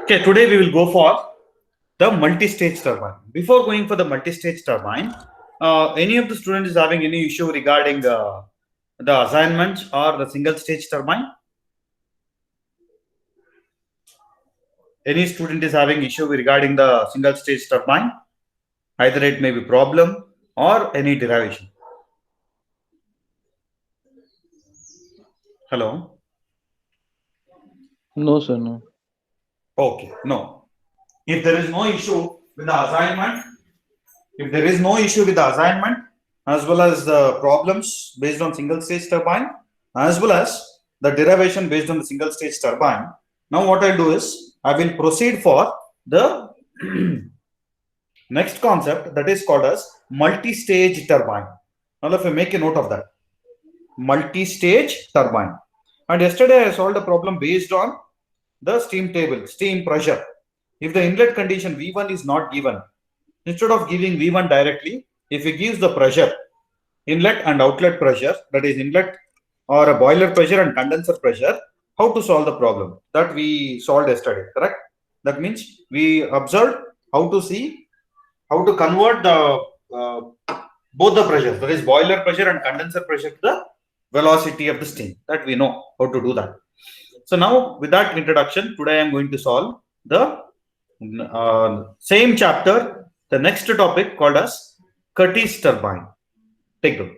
Okay, today we will go for the multi-stage turbine. Before going for the multi-stage turbine, any of the students is having any issue regarding the assignments or the single-stage turbine? Any student is having issue regarding the single-stage turbine? Either it may be problem or any derivation. Hello. No, sir, no. Okay. No. If there is no issue with the assignment, if there is no issue with the assignment, as well as the problems based on single stage turbine, as well as the derivation based on the single stage turbine, now what I'll do is I will proceed for the next concept that is called as multi-stage turbine. Now if I make a note of that, multi-stage turbine. And yesterday I solved a problem based on the steam table, steam pressure. If the inlet condition V1 is not given, instead of giving V1 directly, if it gives the pressure, inlet and outlet pressure, that is inlet or a boiler pressure and condenser pressure, how to solve the problem? That we solved yesterday, correct? That means we observed how to see, how to convert the both the pressures, that is boiler pressure and condenser pressure to the velocity of the steam. That we know how to do that. So now with that introduction, today I am going to solve the same chapter, the next topic called as Curtis turbine. Take a look.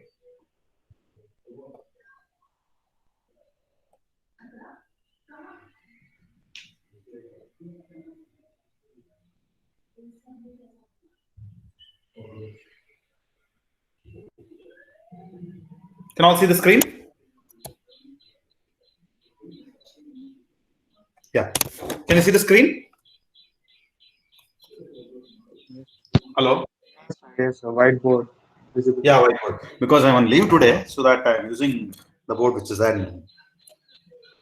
Can all see the screen? Yeah. Can you see the screen? Hello? Yes, a whiteboard. Visible. Yeah, whiteboard. Because I'm on leave today, so that I'm using the board which is there.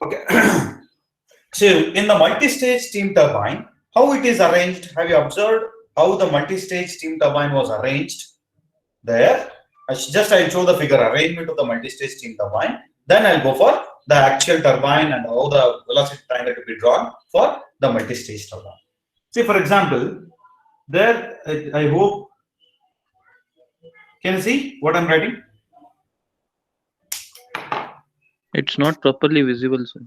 Okay. So in the multi-stage steam turbine, how it is arranged? Have you observed how the multi-stage steam turbine was arranged? There, I'll show the figure arrangement of the multi-stage steam turbine. Then I'll go for the actual turbine and how the velocity triangle to be drawn for the multi-stage turbine. See, for example, there I hope. Can you see what I'm writing? It's not properly visible, sir.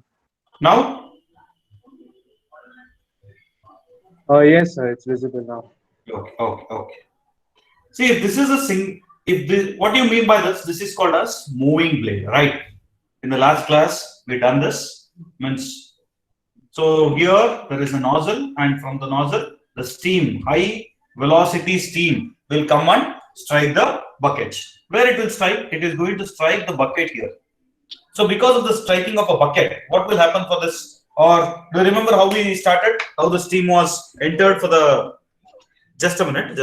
Now? Oh, yes, sir, it's visible now. Okay. See, if this is a what do you mean by this? This is called as moving blade, right? In the last class, we done this. Means, so here there is a nozzle, and from the nozzle, the steam, high velocity steam will come and strike the bucket. Where it will strike? It is going to strike the bucket here. So because of the striking of a bucket, what will happen for this? Or do you remember how we started? How the steam was entered for the... Just a minute.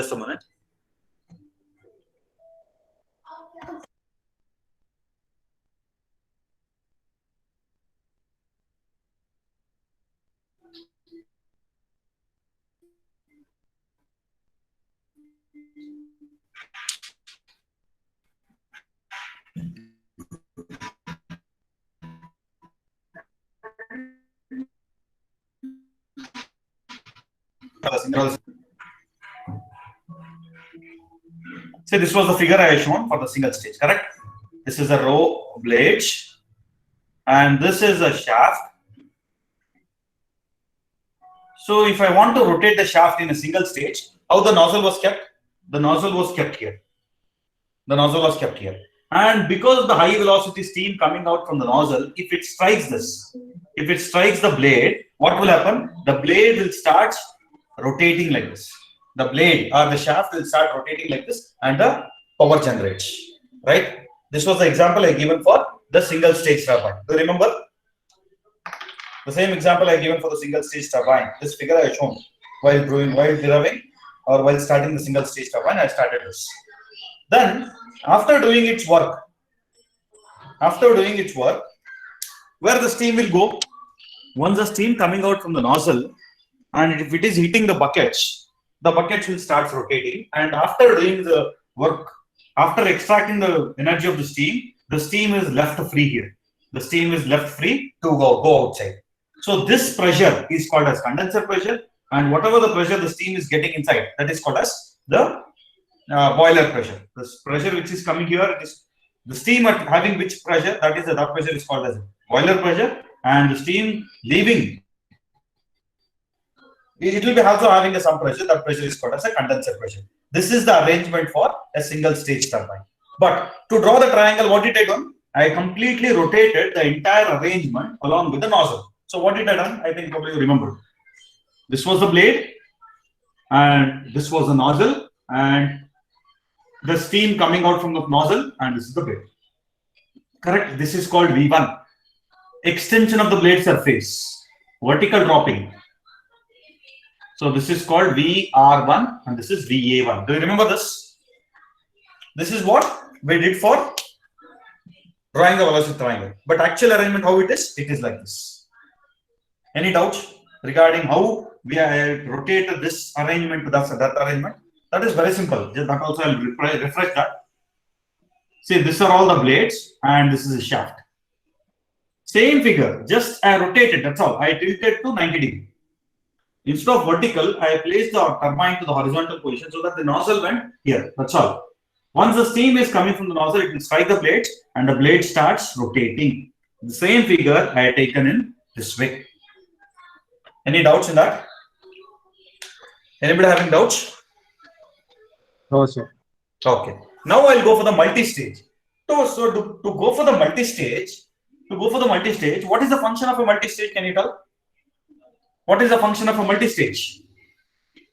See, this was the figure I have shown for the single stage, correct? This is a row of blades, and this is a shaft. So if I want to rotate the shaft in a single stage, how the nozzle was kept? The nozzle was kept here. And because of the high velocity steam coming out from the nozzle, if it strikes the blade, what will happen? The blade will start rotating like this. The blade or the shaft will start rotating like this, and the power generates. Right? This was the example I given for the single stage turbine. Do you remember? The same example I given for the single stage turbine. This figure I shown while deriving or while starting the single stage turbine. I started this. Then after doing its work, where the steam will go? Once the steam coming out from the nozzle, and if it is hitting the buckets will start rotating. And after doing the work, after extracting the energy of the steam is left free here. The steam is left free to go outside. So this pressure is called as condenser pressure, and whatever the pressure the steam is getting inside, that is called as the boiler pressure. This pressure which is coming here, it is the steam at having which pressure, that pressure is called as boiler pressure, and the steam leaving, it will be also having some pressure. That pressure is called as a condenser pressure. This is the arrangement for a single stage turbine. But to draw the triangle, what did I do? I completely rotated the entire arrangement along with the nozzle. So what did I done? I think probably you remember. This was the blade, and this was the nozzle, and the steam coming out from the nozzle, and this is the blade. Correct? This is called V1. Extension of the blade surface. Vertical dropping. So this is called VR1 and this is VA1. Do you remember this? This is what we did for drawing the velocity triangle. But actual arrangement, how it is like this. Any doubts regarding how we rotated this arrangement to that arrangement? That is very simple. Just that also I'll refresh that. See, these are all the blades and this is a shaft. Same figure, just I rotated, that's all. I tilted to 90 degree. Instead of vertical, I placed the turbine to the horizontal position so that the nozzle went here. That's all. Once the steam is coming from the nozzle, it will strike the blade and the blade starts rotating. The same figure I had taken in this way. Any doubts in that? Anybody having doubts? No, sir. Okay. Now I'll go for the multi-stage. So to go for the multi-stage, what is the function of a multi-stage? Can you tell? What is the function of a multi-stage?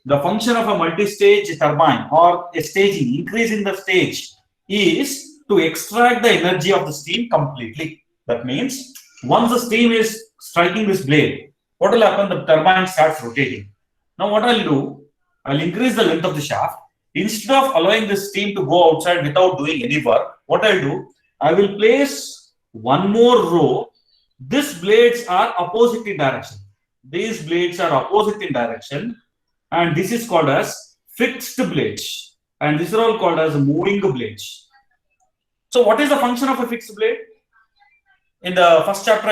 The function of a multi-stage turbine or a staging, increasing the stage, is to extract the energy of the steam completely. That means once the steam is striking this blade, what will happen? The turbine starts rotating. Now what I'll do, I'll increase the length of the shaft. Instead of allowing the steam to go outside without doing any work, what I'll do, I will place one more row. These blades are opposite in direction. These blades are opposite in direction, and this is called as fixed blades, and these are all called as moving blades. So what is the function of a fixed blade? In the first chapter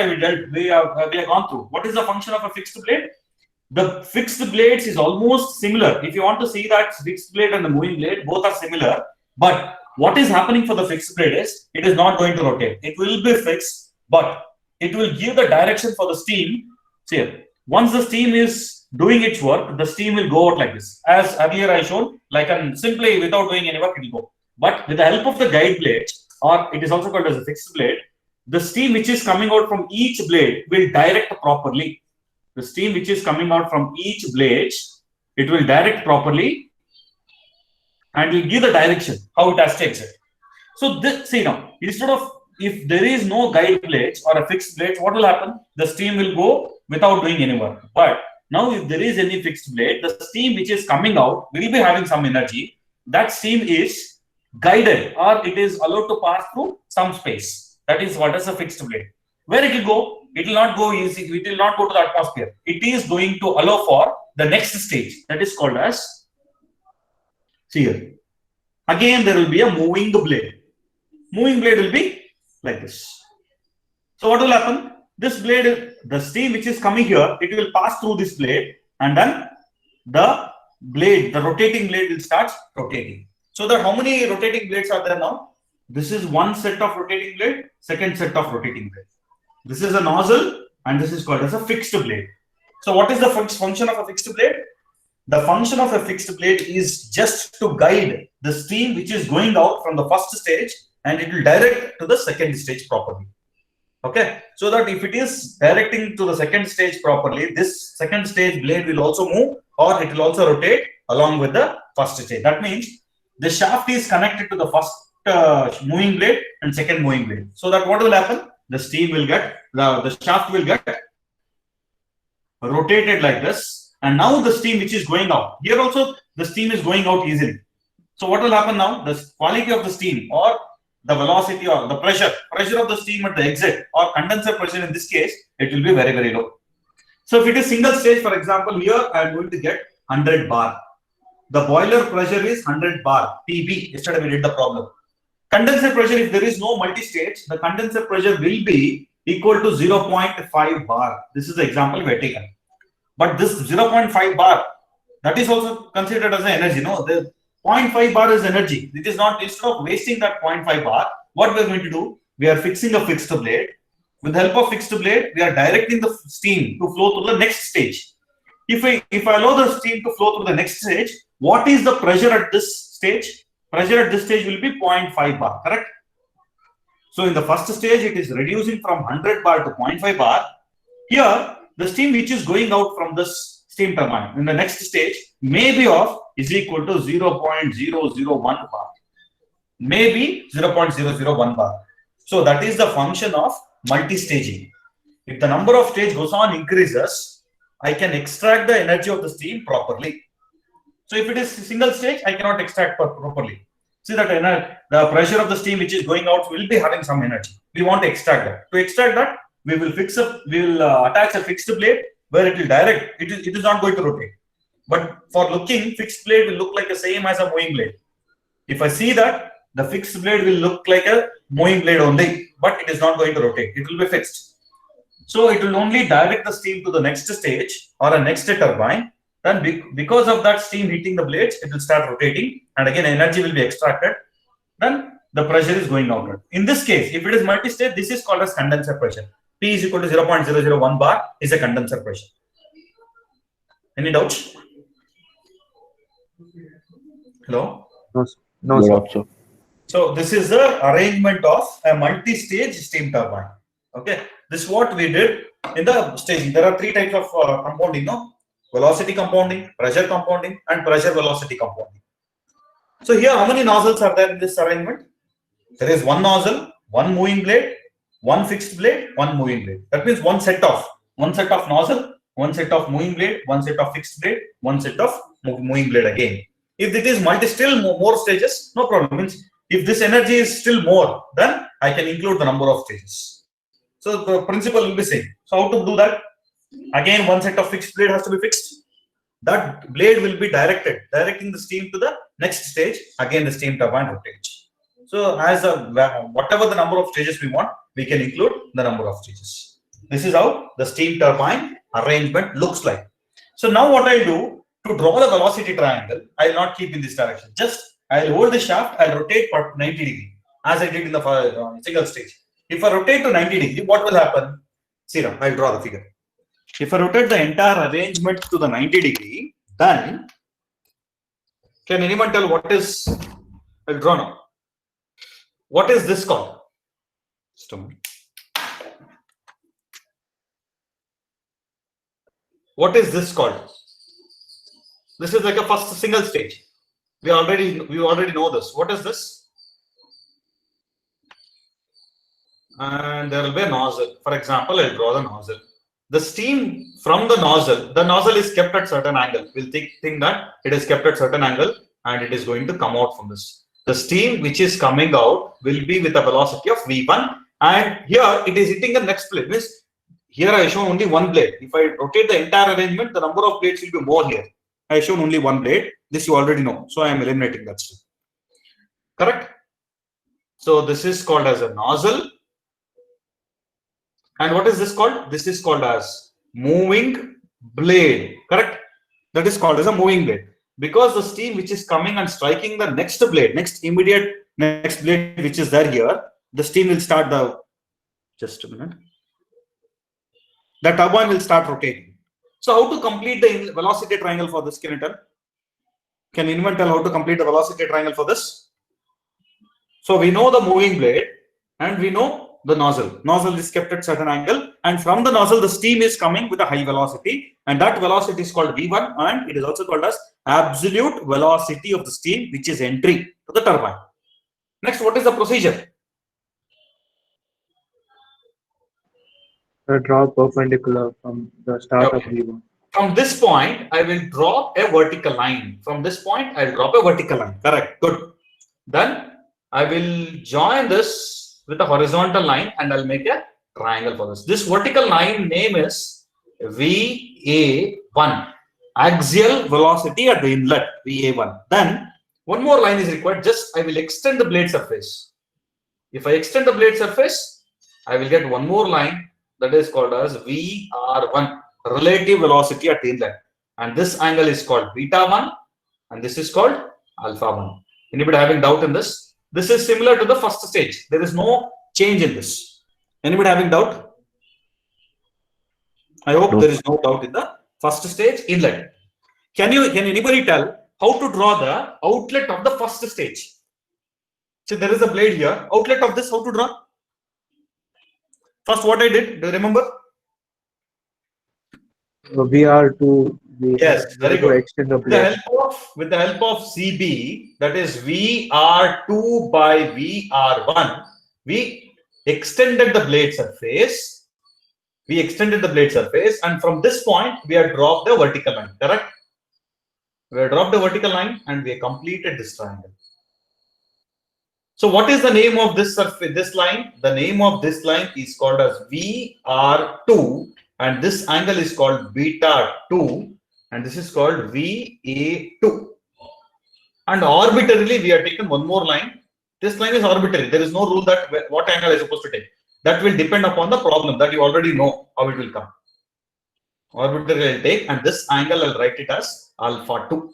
we have gone through. What is the function of a fixed blade? The fixed blades is almost similar. If you want to see that fixed blade and the moving blade, both are similar. But what is happening for the fixed blade is, it is not going to rotate. It will be fixed, but it will give the direction for the steam. See here. Once the steam is doing its work, the steam will go out like this. As earlier I showed, like simply without doing any work, it will go. But with the help of the guide blade, or it is also called as a fixed blade, the steam which is coming out from each blade will direct properly. The steam which is coming out from each blade, it will direct properly and will give the direction how it has to exit. So this, see now, instead of, if there is no guide blades or a fixed blade, what will happen? The steam will go without doing any work. But now if there is any fixed blade, the steam which is coming out will be having some energy. That steam is guided, or it is allowed to pass through some space. That is what is a fixed blade. Where it will go? It will not go easy. It will not go to the atmosphere. It is going to allow for the next stage. That is called as, see here. Again, there will be a moving blade. Moving blade will be like this. So what will happen? This blade, the steam which is coming here, it will pass through this blade, and then the blade, the rotating blade will start rotating. So that how many rotating blades are there now? This is one set of rotating blade, second set of rotating blade. This is a nozzle, and this is called as a fixed blade. So what is the function of a fixed blade? The function of a fixed blade is just to guide the steam which is going out from the first stage, and it will direct to the second stage properly. Okay, so that if it is directing to the second stage properly, this second stage blade will also move, or it will also rotate along with the first stage. That means the shaft is connected to the first moving blade and second moving blade. So that what will happen? The steam will get, the shaft will get rotated like this, and now the steam which is going out, here also the steam is going out easily. So what will happen now? The quality of the steam, or the velocity, or the pressure of the steam at the exit, or condenser pressure in this case, it will be very, very low. So if it is single stage, for example, here I am going to get 100 bar. The boiler pressure is 100 bar, PB. Yesterday we did the problem. Condenser pressure, if there is no multi-stage, the condenser pressure will be equal to 0.5 bar. This is the example we are taken. But this 0.5 bar, that is also considered as an energy. No, the 0.5 bar is energy. It is not, instead of wasting that 0.5 bar, what we are going to do, we are fixing a fixed blade. With the help of fixed blade, we are directing the steam to flow through the next stage. If I allow the steam to flow through the next stage, what is the pressure at this stage? Pressure at this stage will be 0.5 bar, correct? So in the first stage, it is reducing from 100 bar to 0.5 bar. Here, the steam which is going out from this steam turbine in the next stage may be of is equal to 0.001 bar. Maybe 0.001 bar. So that is the function of multi-staging. If the number of stage goes on increases, I can extract the energy of the steam properly. So if it is single stage, I cannot extract properly. See that the pressure of the steam which is going out will be having some energy. We want to extract that. To extract that, we will attach a fixed blade where it will direct. It is not going to rotate. But for looking, fixed blade will look like the same as a mowing blade. If I see that, the fixed blade will look like a mowing blade only, but it is not going to rotate. It will be fixed. So it will only direct the steam to the next stage or a next turbine. Then because of that steam hitting the blades, it will start rotating, and again energy will be extracted. Then the pressure is going outward. In this case, if it is multi-stage, this is called as condenser pressure. P is equal to 0.001 bar is a condenser pressure. Any doubts? Hello? No, sir. No, sir. So this is the arrangement of a multi-stage steam turbine. Okay, this is what we did in the staging. There are three types of compounding, no? Velocity compounding, pressure compounding, and pressure velocity compounding. So here, how many nozzles are there in this arrangement? There is one nozzle, one moving blade, one fixed blade, one moving blade. That means one set of nozzle, one set of moving blade, one set of fixed blade, one set of moving blade again. If it is still more stages, no problem. Means if this energy is still more, then I can include the number of stages. So the principle will be same. So how to do that? Again, one set of fixed blade has to be fixed. That blade will be directing the steam to the next stage. Again, the steam turbine rotates. So as whatever the number of stages we want, we can include the number of stages. This is how the steam turbine arrangement looks like. So now what I'll do, to draw the velocity triangle, I'll not keep in this direction. Just I'll hold the shaft, I'll rotate for 90 degree, as I did in the single stage. If I rotate to 90 degree, what will happen? See now, I'll draw the figure. If I rotate the entire arrangement to the 90 degree, then can anyone tell what is, I'll draw now. What is this called? Just a moment. What is this called? This is like a first single stage. We already know this. What is this? And there will be a nozzle. For example, I'll draw the nozzle. The steam from the nozzle is kept at certain angle. We'll think that it is kept at certain angle and it is going to come out from this. The steam which is coming out will be with a velocity of V1, and here it is hitting the next blade. Means here I have shown only one blade. If I rotate the entire arrangement, the number of blades will be more here. I have shown only one blade. This you already know. So I am eliminating that step. Correct? So this is called as a nozzle. And what is this called? This is called as moving blade. Correct? That is called as a moving blade. Because the steam which is coming and striking the next blade, next blade which is there here, the steam will start just a minute. The turbine will start rotating. So how to complete the velocity triangle for this? Can you tell? Can anyone tell how to complete the velocity triangle for this? So we know the moving blade and we know the nozzle. Nozzle is kept at certain angle, and from the nozzle the steam is coming with a high velocity, and that velocity is called V1, and it is also called as absolute velocity of the steam which is entry to the turbine. Next, what is the procedure? Draw perpendicular from the start of V1. From this point, I will draw a vertical line. From this point, I will drop a vertical line. Correct. Good. Then I will join this with a horizontal line and I'll make a triangle for this. This vertical line name is VA1. Axial velocity at the inlet, VA1. Then one more line is required. Just I will extend the blade surface. If I extend the blade surface, I will get one more line that is called as VR1, relative velocity at inlet. And this angle is called beta1 and this is called alpha1. Anybody having doubt in this? This is similar to the first stage. There is no change in this. Anybody having doubt? I hope No. there is no doubt in the first stage inlet. Can anybody tell how to draw the outlet of the first stage? So there is a blade here. Outlet of this, how to draw? First, what I did, do you remember? We are to Yes, very to good. extend the With the blade. with the help of CB, that is VR2 by VR1, we extended the blade surface. We extended the blade surface, and from this point, we have dropped the vertical line. Correct? We have dropped the vertical line, and we have completed this triangle. So, what is the name of this surface? This line? The name of this line is called as VR2, and this angle is called beta2. And this is called VA2. And arbitrarily, we have taken one more line. This line is arbitrary. There is no rule that what angle is supposed to take. That will depend upon the problem that you already know how it will come. Arbitrarily, I'll take, and this angle I'll write it as alpha 2.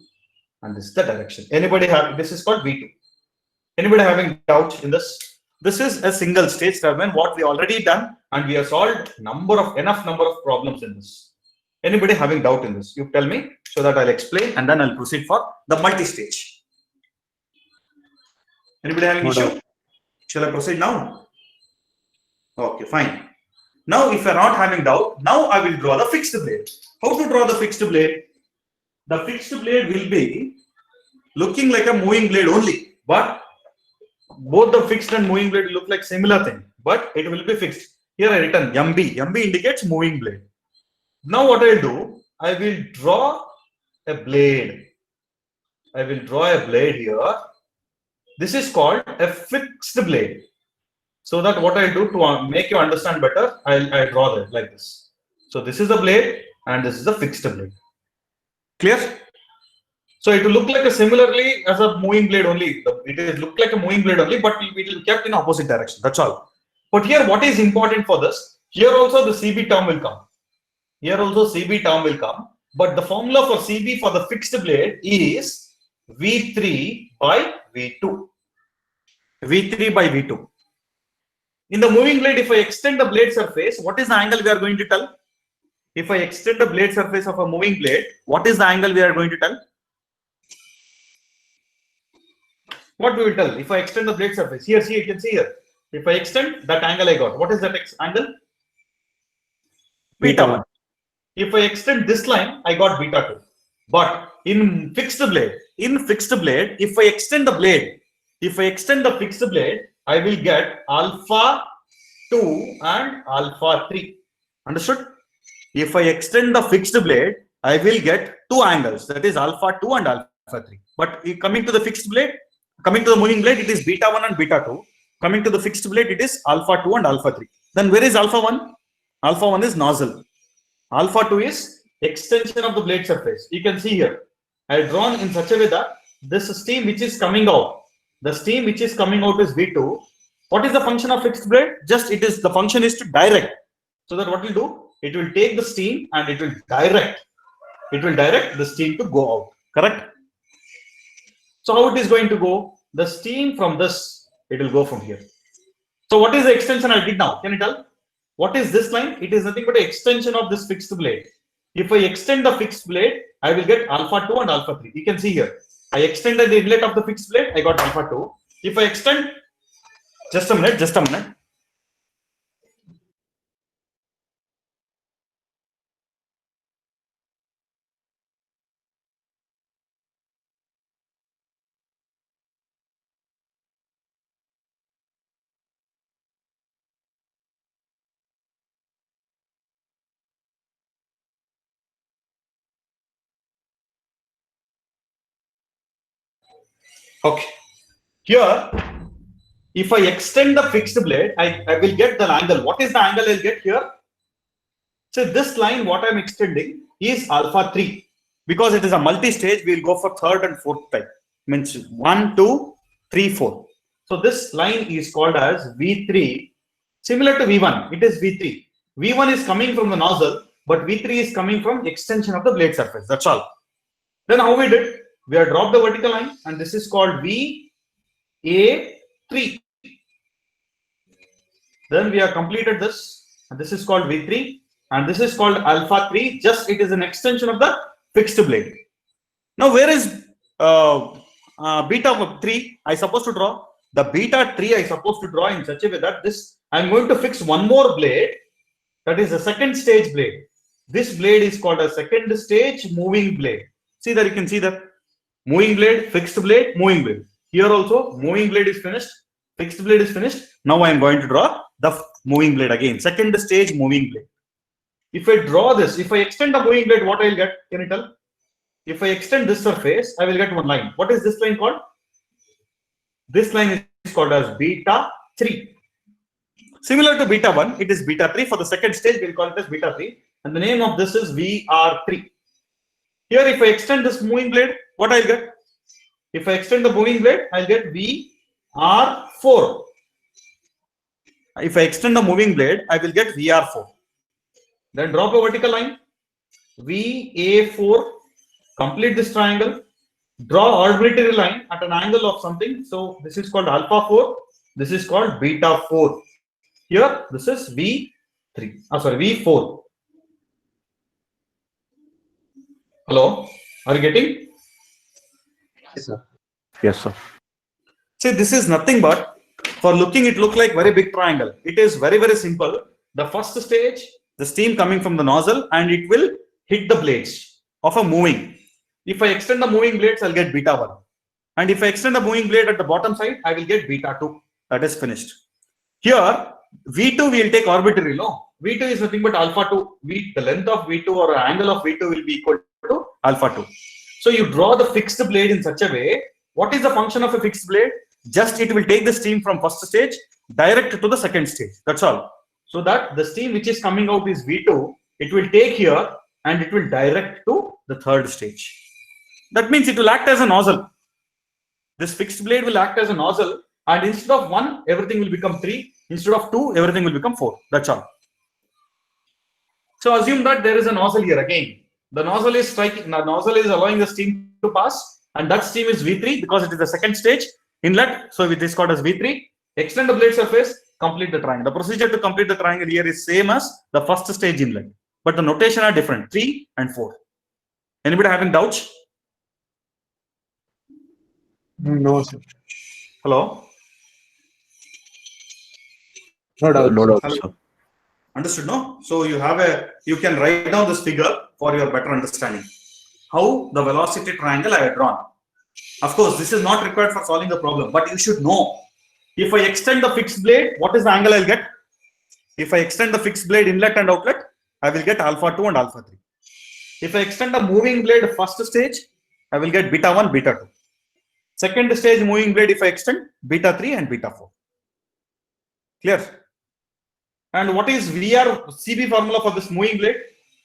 And this is the direction. Anybody have this is called V2. Anybody having doubts in this? This is a single stage turbine, what we already done, and we have solved enough number of problems in this. Anybody having doubt in this? You tell me so that I'll explain and then I'll proceed for the multi-stage. Anybody having issue? Shall I proceed now? Okay, fine. Now, if you're not having doubt, now I will draw the fixed blade. How to draw the fixed blade? The fixed blade will be looking like a moving blade only, but both the fixed and moving blade look like similar thing, but it will be fixed. Here I written MB. MB indicates moving blade. Now what I'll do, I will draw a blade. I will draw a blade here. This is called a fixed blade. So that what I'll do to make you understand better, I'll draw that like this. So this is the blade and this is the fixed blade. Clear? So it will look like a similarly as a moving blade only. It will look like a moving blade only, but it will be kept in opposite direction. That's all. But here what is important for this? Here also the CB term will come. Here also CB term will come, but the formula for CB for the fixed blade is V3 by V2. V3 by V2. In the moving blade, if I extend the blade surface, what is the angle we are going to tell? If I extend the blade surface of a moving blade, what is the angle we are going to tell? What we will tell? If I extend the blade surface, here, see, you can see here. If I extend that angle I got, what is that angle? Beta 1. If I extend this line, I got beta 2. But in fixed blade, if I extend the blade, fixed blade, I will get alpha 2 and alpha 3. Understood? If I extend the fixed blade, I will get two angles, that is alpha 2 and alpha 3. But coming to the fixed blade, coming to the moving blade, it is beta 1 and beta 2. Coming to the fixed blade, it is alpha 2 and alpha 3. Then where is alpha 1? Alpha 1 is nozzle. Alpha 2 is extension of the blade surface. You can see here. I have drawn in such a way that this steam which is coming out, the steam which is coming out is V2. What is the function of fixed blade? Just the function is to direct. So that what will do? It will take the steam and it will direct. It will direct the steam to go out. Correct? So how it is going to go? The steam from this, it will go from here. So what is the extension I did now? Can you tell? What is this line? It is nothing but an extension of this fixed blade. If I extend the fixed blade, I will get alpha 2 and alpha 3. You can see here. I extended the inlet of the fixed blade, I got alpha 2. If I extend, just a minute. Okay. Here, if I extend the fixed blade, I will get the angle. What is the angle I'll get here? So this line, what I'm extending is alpha 3. Because it is a multi-stage, we'll go for third and fourth type. Means 1, 2, 3, 4. So this line is called as V3. Similar to V1, it is V3. V1 is coming from the nozzle, but V3 is coming from extension of the blade surface. That's all. Then how we did? We have dropped the vertical line, and this is called VA3. Then we have completed this, and this is called V3, and this is called alpha 3. Just it is an extension of the fixed blade. Now, where is beta 3? I supposed to draw the beta 3. I supposed to draw in such a way that this I'm going to fix one more blade. That is a second stage blade. This blade is called a second stage moving blade. See that, you can see that moving blade, fixed blade, moving blade. Here also moving blade is finished, fixed blade is finished. Now I am going to draw the moving blade again, second stage moving blade. If I draw this, if I extend the moving blade, what I will get? Can you tell? If I extend this surface, I will get one line. What is this line called? This line is called as beta 3. Similar to beta 1, it is beta 3. For the second stage, we will call it as beta 3. And the name of this is VR3. Here, if I extend this moving blade, what I'll get? If I extend the moving blade, I'll get VR4. If I extend the moving blade, I will get VR4. Then drop a vertical line, VA4, complete this triangle, draw arbitrary line at an angle of something. So this is called alpha 4, this is called beta 4. Here, this is V3, V4. Hello, are you getting? Yes, sir. Yes, sir. See, this is nothing but, for looking, it look like very big triangle. It is very, very simple. The first stage, the steam coming from the nozzle, and it will hit the blades of a moving. If I extend the moving blades, I'll get beta 1. And if I extend the moving blade at the bottom side, I will get beta 2. That is finished. Here, V2 will take arbitrary, no? V2 is nothing but alpha 2. The length of V2 or angle of V2 will be equal to alpha 2. So you draw the fixed blade in such a way. What is the function of a fixed blade? Just it will take the steam from first stage direct to the second stage. That's all. So that the steam which is coming out is V2. It will take here and it will direct to the third stage. That means it will act as a nozzle. This fixed blade will act as a nozzle, and instead of 1, everything will become 3. Instead of 2, everything will become 4. That's all. So assume that there is a nozzle here again. The nozzle is striking, the nozzle is allowing the steam to pass, and that steam is V3 because it is the second stage inlet. So it is called as V3. Extend the blade surface, complete the triangle. The procedure to complete the triangle here is same as the first stage inlet, but the notation are different, 3 and 4. Anybody having doubts? No, sir. Hello? No doubt. No doubt, Hello. sir. Understood, no? So you can write down this figure for your better understanding. How the velocity triangle I have drawn. Of course, this is not required for solving the problem, but you should know. If I extend the fixed blade, what is the angle I'll get? If I extend the fixed blade inlet and outlet, I will get alpha 2 and alpha 3. If I extend the moving blade first stage, I will get beta 1, beta 2. Second stage moving blade, if I extend, beta 3 and beta 4. Clear? And what is CB formula for this moving blade?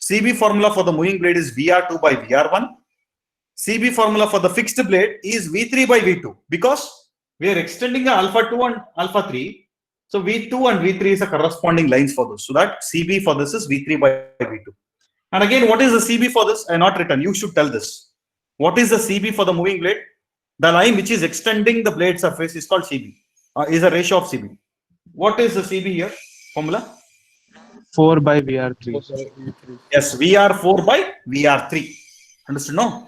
CB formula for the moving blade is VR2 by VR1. CB formula for the fixed blade is V3 by V2, because we are extending the alpha 2 and alpha 3. So V2 and V3 is the corresponding lines for this. So that CB for this is V3 by V2. And again, what is the CB for this? I have not written. You should tell this. What is the CB for the moving blade? The line which is extending the blade surface is called CB. Is a ratio of CB. What is the CB here? Formula? 4 by VR3. Yes, VR4 by VR3. Understood? No?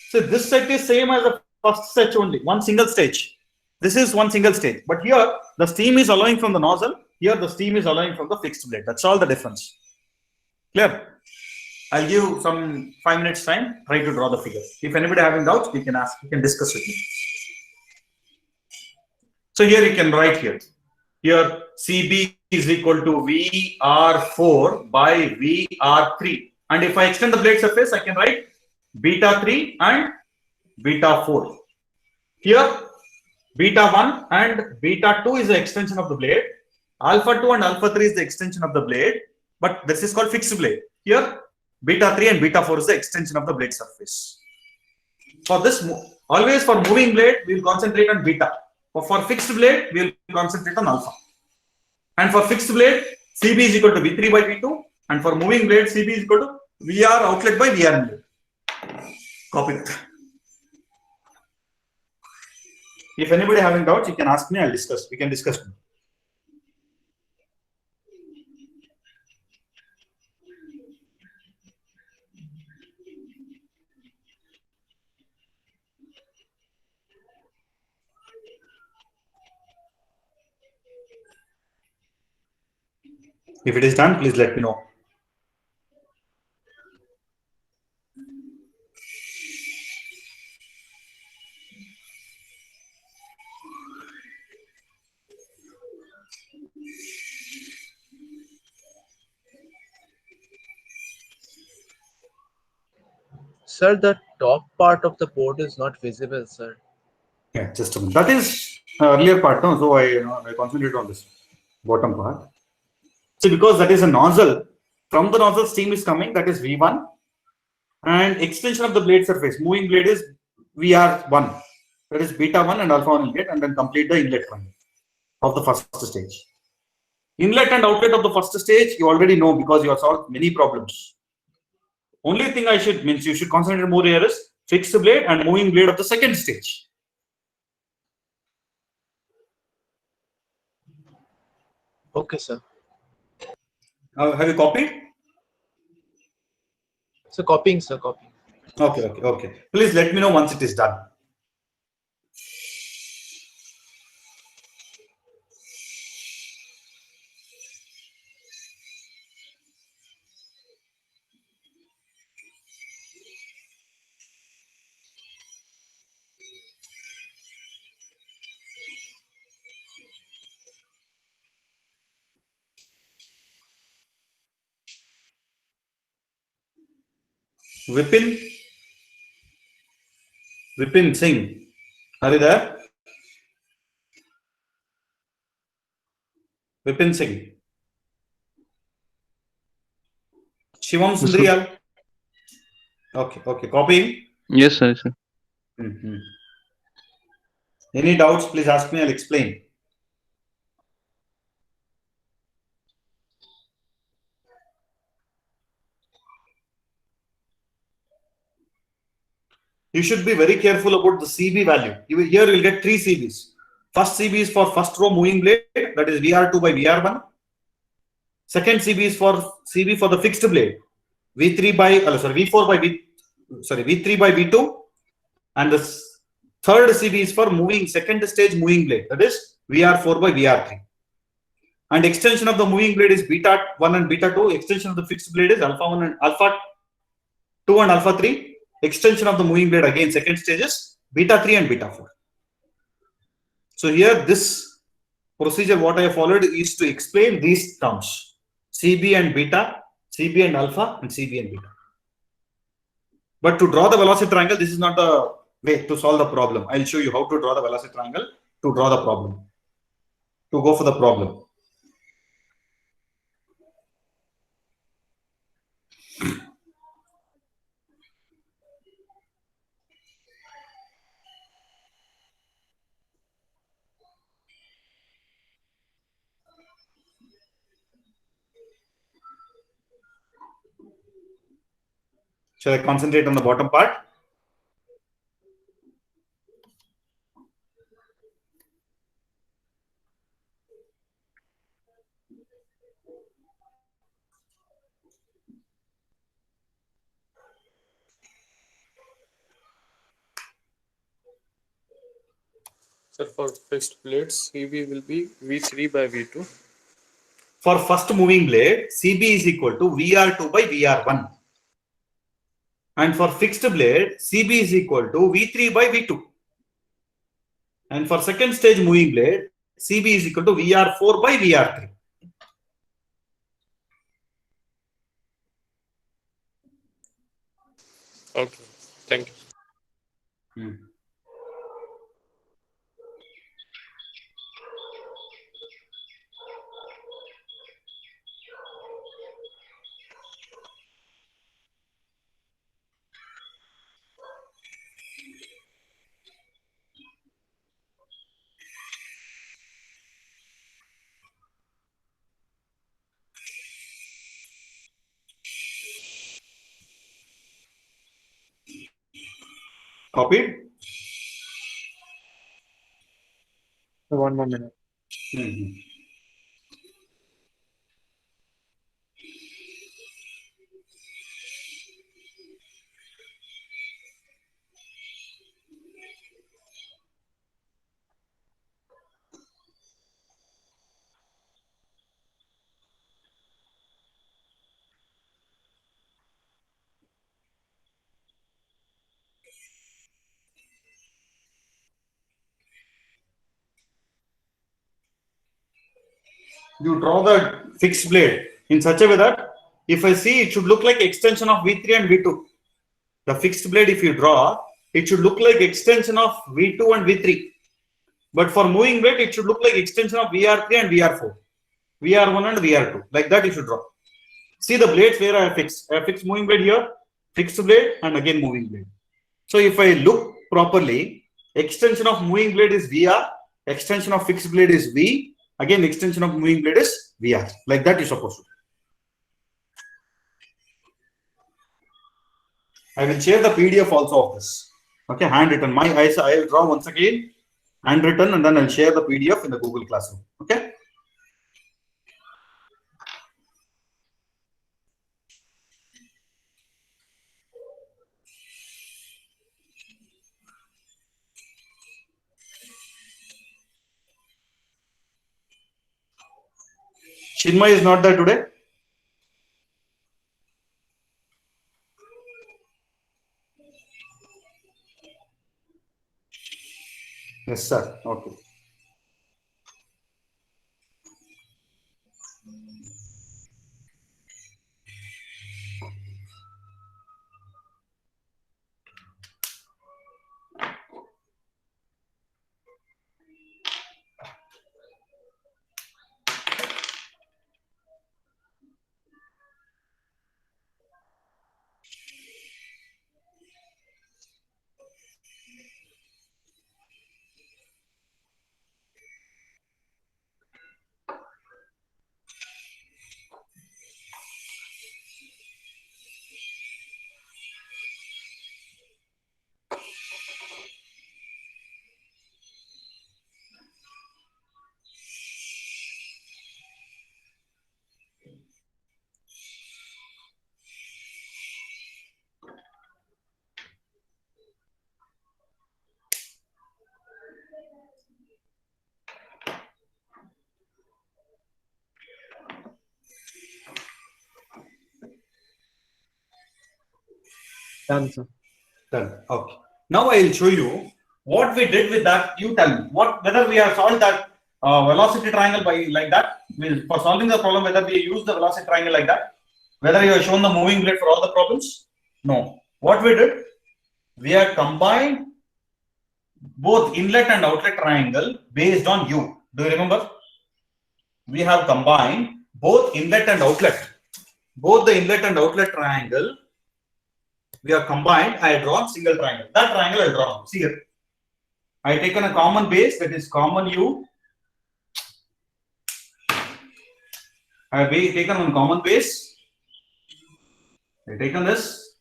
So this set is same as the first stage only. One single stage. This is one single stage. But here, the steam is allowing from the nozzle. Here, the steam is allowing from the fixed blade. That's all the difference. Clear? I'll give some 5 minutes time. Try to draw the figure. If anybody having doubts, you can ask. You can discuss with me. So here you can write here. Here CB is equal to VR4 by VR3. And if I extend the blade surface, I can write beta 3 and beta 4. Here beta 1 and beta 2 is the extension of the blade. Alpha 2 and alpha 3 is the extension of the blade. But this is called fixed blade. Here beta 3 and beta 4 is the extension of the blade surface. For this, always for moving blade, we will concentrate on beta. But for fixed blade, we will concentrate on alpha. And for fixed blade, CB is equal to V3 by V2. And for moving blade, CB is equal to VR outlet by VR inlet. Copy that. If anybody having doubts, you can ask me. I'll discuss. We can discuss. If it is done, please let me know. Sir, the top part of the board is not visible, sir. Yeah, just a minute. That is earlier part, no? So I concentrate on this bottom part. See, because that is a nozzle. From the nozzle, steam is coming. That is V1. And extension of the blade surface, moving blade is VR1. That is beta 1 and alpha 1 inlet, and then complete the inlet one of the first stage. Inlet and outlet of the first stage, you already know because you have solved many problems. Only thing I should means you should concentrate more here is fixed blade and moving blade of the second stage. Okay, sir. Have you copied? So copying, sir, copying. Okay. Please let me know once it is done. Vipin Singh, are you there? Vipin Singh. Shivam Sundriyal. Okay. Copying. Yes, sir. Any doubts, please ask me, I'll explain. You should be very careful about the CB value. Here you'll get 3 CBs. First CB is for first row moving blade, that is VR2 by VR1. Second CB is for CB for the fixed blade, V4 by V2. And the third CB is for moving second stage moving blade, that is VR4 by VR3. And extension of the moving blade is beta 1 and beta 2. Extension of the fixed blade is alpha 1 and alpha 2 and alpha 3. Extension of the moving blade again second stages beta 3 and beta 4. So here this procedure what I have followed is to explain these terms: CB and beta, CB and alpha, and CB and beta. But to draw the velocity triangle, this is not the way to solve the problem. I'll show you how to draw the velocity triangle to draw the problem, to go for the problem. Shall I concentrate on the bottom part? Sir, for fixed blades, CB will be V3 by V2. For first moving blade, CB is equal to VR2 by VR1. And for fixed blade, CB is equal to V3 by V2. And for second stage moving blade, CB is equal to VR4 by VR3. Okay, thank you. Copied. So 1 more minute. Mhm. You draw the fixed blade in such a way that if I see, it should look like extension of V3 and V2. The fixed blade, if you draw, it should look like extension of V2 and V3. But for moving blade, it should look like extension of VR3 and VR4. VR1 and VR2. Like that you should draw. See the blades where I have fixed. I have fixed moving blade here, fixed blade, and again moving blade. So if I look properly, extension of moving blade is VR, extension of fixed blade is V, again extension of moving blade is VR. Like that you're supposed to. I will share the PDF also of this. Okay, handwritten. My eyes, I will draw once again, handwritten, and then I'll share the PDF in the Google Classroom. Okay. Chinmay is not there today. Yes, sir. Okay. Done, sir. Done. Okay. Now I will show you what we did with that. You tell me whether we have solved that velocity triangle by like that. For solving the problem, whether we use the velocity triangle like that. Whether you have shown the moving blade for all the problems. No. What we did, we have combined both inlet and outlet triangle based on U. Do you remember? We have combined both inlet and outlet. Both the inlet and outlet triangle. We are combined. I have drawn single triangle. That triangle I have drawn. See here. I have taken a common base, that is common U. I have taken one common base. I have taken this.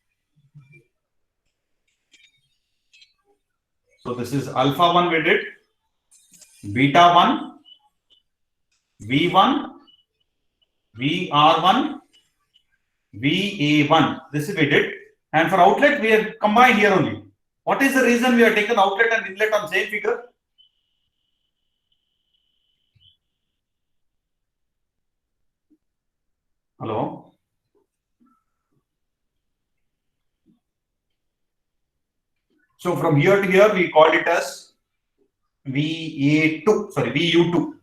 So this is alpha 1 we did, beta 1, V1, VR1, VA1. This is we did. And for outlet, we have combined here only. What is the reason we have taken outlet and inlet on same figure? Hello? So from here to here, we called it as VA2, sorry, VU2.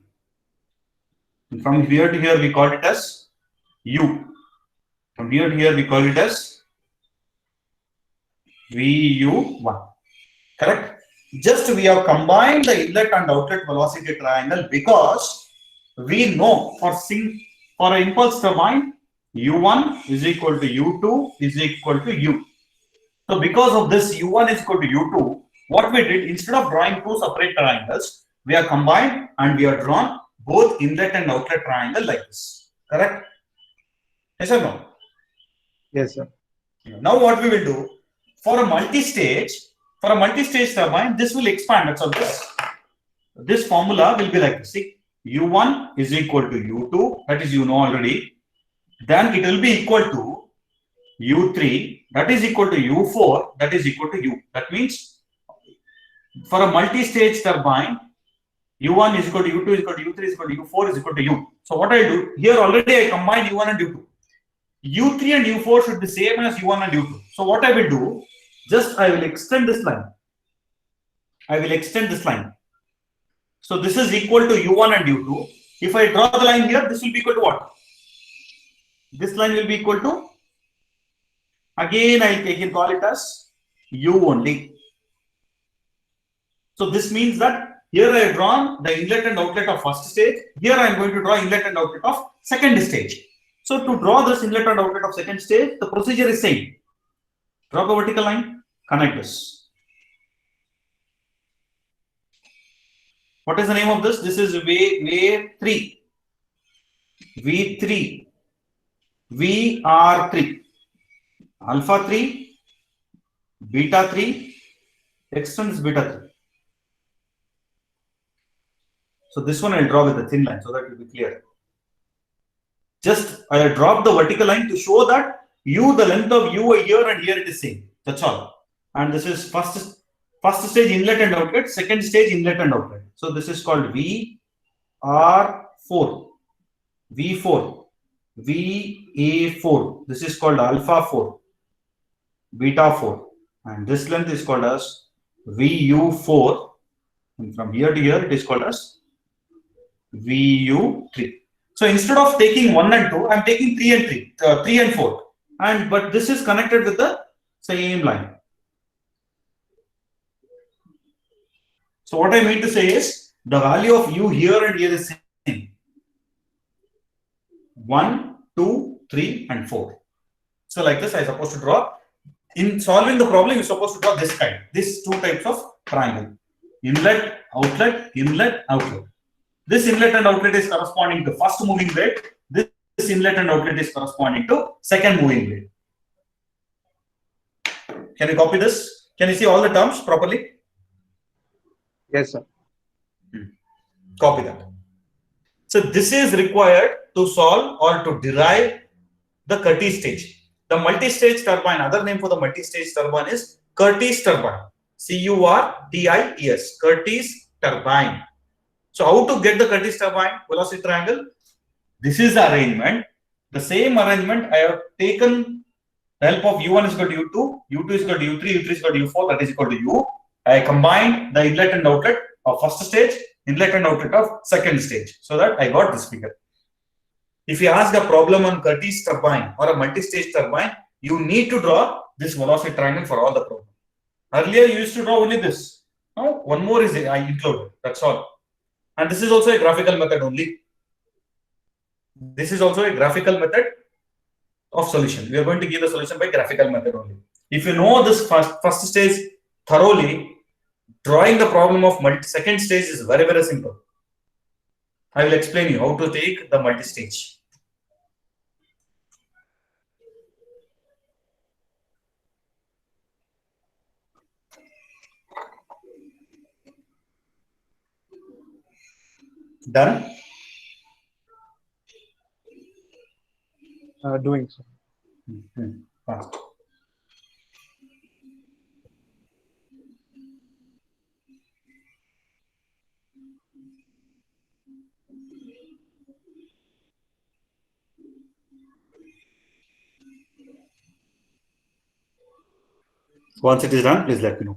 And from here to here, we called it as U. From here to here, we call it as VU1. Correct? Just we have combined the inlet and outlet velocity triangle because we know for an impulse turbine, U1 is equal to U2 is equal to U. So because of this, U1 is equal to U2, what we did, instead of drawing two separate triangles, we are combined and we are drawn both inlet and outlet triangle like this. Correct? Yes or no? Yes, sir. Now what we will do, for a multi-stage, For a multi-stage turbine, this will expand. That's all. This formula will be like this. See, U1 is equal to U2, that is you know already. Then it will be equal to U3, that is equal to U4, that is equal to U. That means for a multi-stage turbine, U1 is equal to U2 is equal to U3 is equal to U4 is equal to U. So what I do here already I combine U1 and U2. U3 and U4 should be same as U1 and U2. So what I will do, just I will extend this line. I will extend this line. So this is equal to U1 and U2. If I draw the line here, this will be equal to what? This line will be equal to, again I can call it as U only. So this means that here I have drawn the inlet and outlet of first stage. Here I am going to draw inlet and outlet of second stage. So to draw this inlet and outlet of second stage, the procedure is same. Draw a vertical line, connect this. What is the name of this? This is V3. V3. VR3. Alpha 3. Beta 3. Extends beta 3. So this one I'll draw with a thin line so that it will be clear. Just I drop the vertical line to show that U, the length of U here and here it is same. That's all. And this is first stage inlet and outlet, second stage inlet and outlet. So this is called VR4, V4, VA4. This is called alpha 4, beta 4. And this length is called as VU4. And from here to here it is called as VU3. So instead of taking 1 and 2, I am taking 3 and 3 and 4. But this is connected with the same line. So what I mean to say is the value of U here and here is same. 1, 2, 3 and 4. So like this I am supposed to draw. In solving the problem, you are supposed to draw this kind. These two types of triangle. Inlet, outlet, inlet, outlet. This inlet and outlet is corresponding to first moving blade. This inlet and outlet is corresponding to second moving blade. Can you copy this? Can you see all the terms properly? Yes, sir. Copy that. So this is required to solve or to derive the Curtis stage. The multi-stage turbine, other name for the multi-stage turbine is Curtis turbine. Curtis, Curtis turbine. So how to get the Curtis turbine velocity triangle? This is the arrangement. The same arrangement I have taken the help of U1 is equal to U2, U2 is equal to U3, U3 is equal to U4, that is equal to U. I combined the inlet and outlet of first stage, inlet and outlet of second stage, so that I got this figure. If you ask a problem on Curtis turbine or a multi-stage turbine, you need to draw this velocity triangle for all the problems. Earlier you used to draw only this. Now one more is I included. That's all. And this is also a graphical method only. This is also a graphical method of solution. We are going to give the solution by graphical method only. If you know this first stage thoroughly, drawing the problem of second stage is very, very simple. I will explain you how to take the multi-stage. Done? Doing so. Fast. Once it is done, please let me know.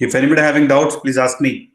If anybody having doubts, please ask me.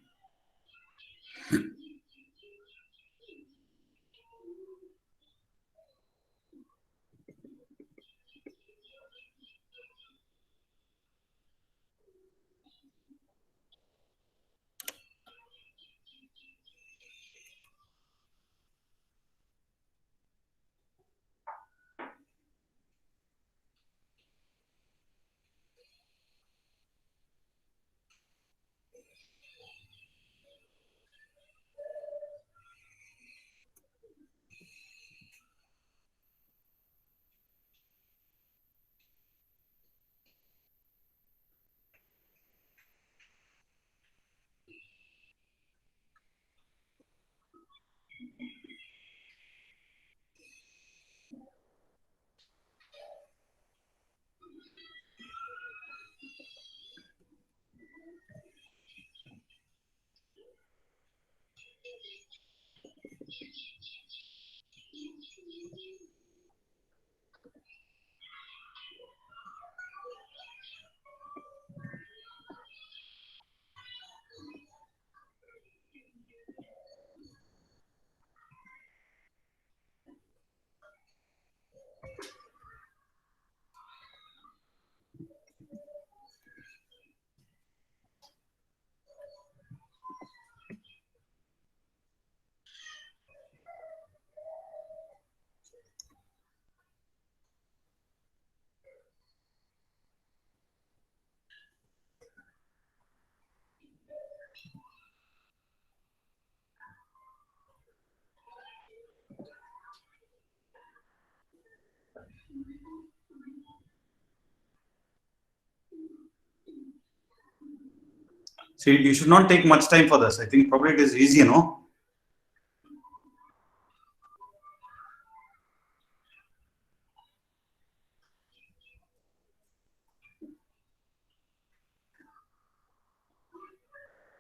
See, you should not take much time for this. I think probably it is easy, no?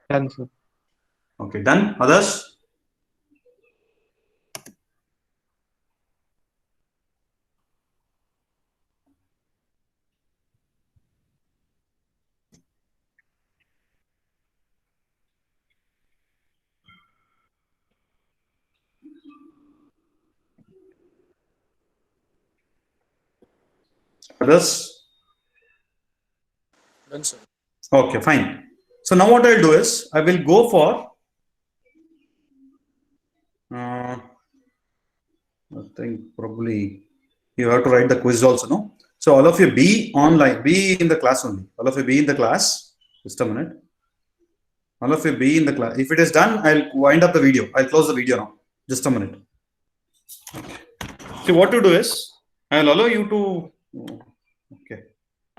Done, sir. Okay, done. Others? Others? Done, sir. Okay, fine. So now what I'll do is I will go for I think probably you have to write the quiz also, no? So all of you be online, be in the class only. All of you be in the class. Just a minute. All of you be in the class. If it is done, I'll wind up the video. I'll close the video now. Just a minute. See, what to do is I'll allow you to. Okay.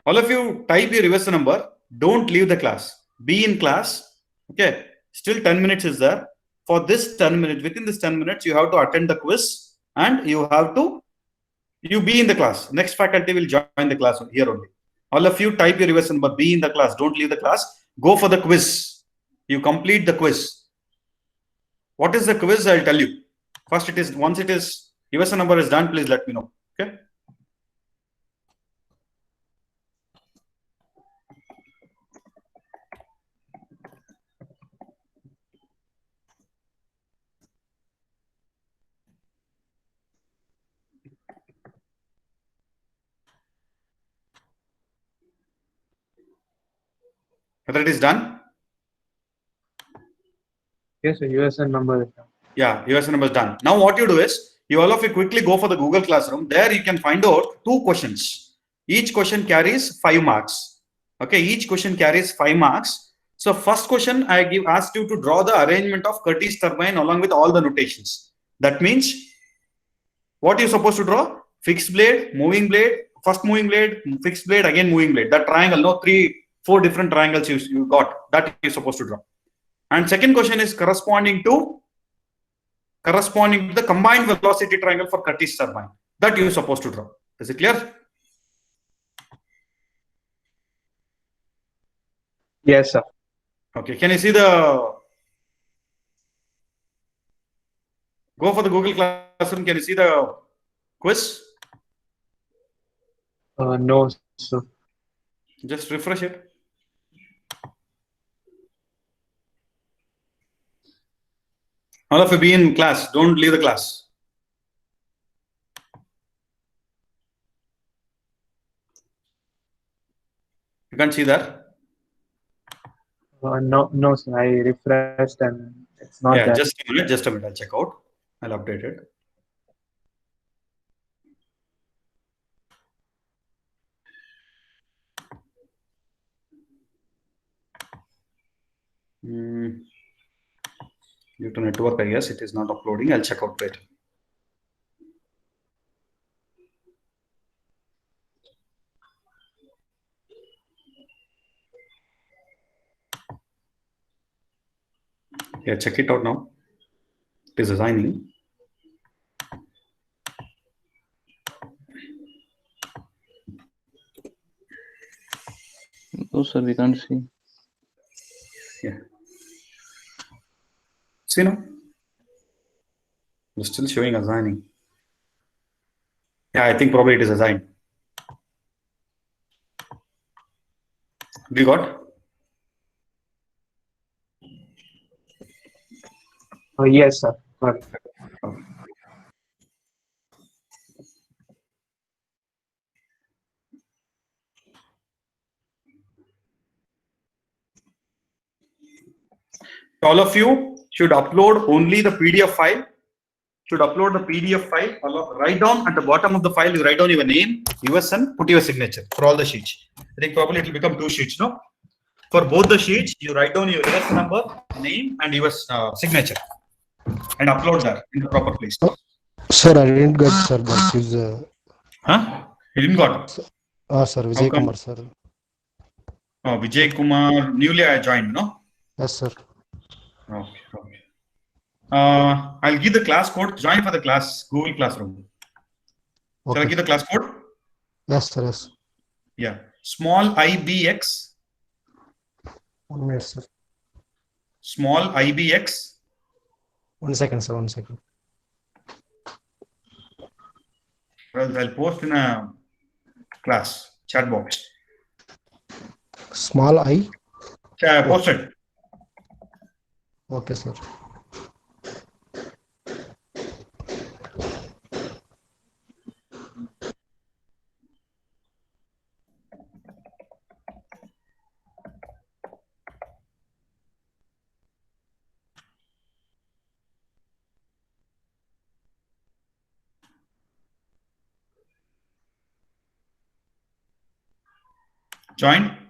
All of you type your reverse number. Don't leave the class. Be in class. Okay. Still 10 minutes is there. For this 10 minutes, within this 10 minutes, you have to attend the quiz and you have to be in the class. Next faculty will join the class here only. All of you type your reverse number. Be in the class. Don't leave the class. Go for the quiz. You complete the quiz. What is the quiz? I'll tell you. First, it is once it is reverse number is done, please let me know. Okay. Whether it is done? Yes, sir. USN number is done. Yeah, USN number is done. Now what you do is, you all of you quickly go for the Google Classroom. There you can find out 2 questions. Each question carries 5 marks. Okay, each question carries 5 marks. So first question I asked you to draw the arrangement of Curtis turbine along with all the notations. That means what you're supposed to draw? Fixed blade, moving blade, first moving blade, fixed blade, again moving blade. That triangle, no, 4 different triangles you got. That you're supposed to draw. And second question is corresponding to the combined velocity triangle for Curtis turbine. That you're supposed to draw. Is it clear? Yes, sir. Okay. Can you see the? Go for the Google Classroom. Can you see the quiz? No, sir. Just refresh it. All of you be in class. Don't leave the class. You can't see that? No, sir. I refreshed and it's not Yeah, there. just a minute. Just a minute. I'll check out. I'll update it. Due to network, I guess it is not uploading. I'll check out later. Yeah, check it out now. It is assigning. No, sir, we can't see. Yeah. See now? It's still showing assigning. Yeah, I think probably it is assigned. We got? Yes, sir. Got it. All of you should upload only the PDF file. Should upload the PDF file. Write down at the bottom of the file, you write down your name, USN, put your signature for all the sheets. I think probably it will become 2 sheets, no? For both the sheets, you write down your US number, name, and your signature, and upload that in the proper place. Sir, I didn't get sir, but is Huh? You didn't got? sir, Vijay How come? Kumar sir. Oh, Vijay Kumar, newly I joined, no? Yes, sir. Okay, okay. I'll give the class code. Join for the class, Google Classroom. Shall I Okay. give the class code? Yes, sir. Yes. Yeah. Small IBX. 1 minute, sir. Small IBX. 1 second, sir. 1 second. Well, I'll post in a class chat box. Small I. Yeah, I posted. Okay, sir. Join.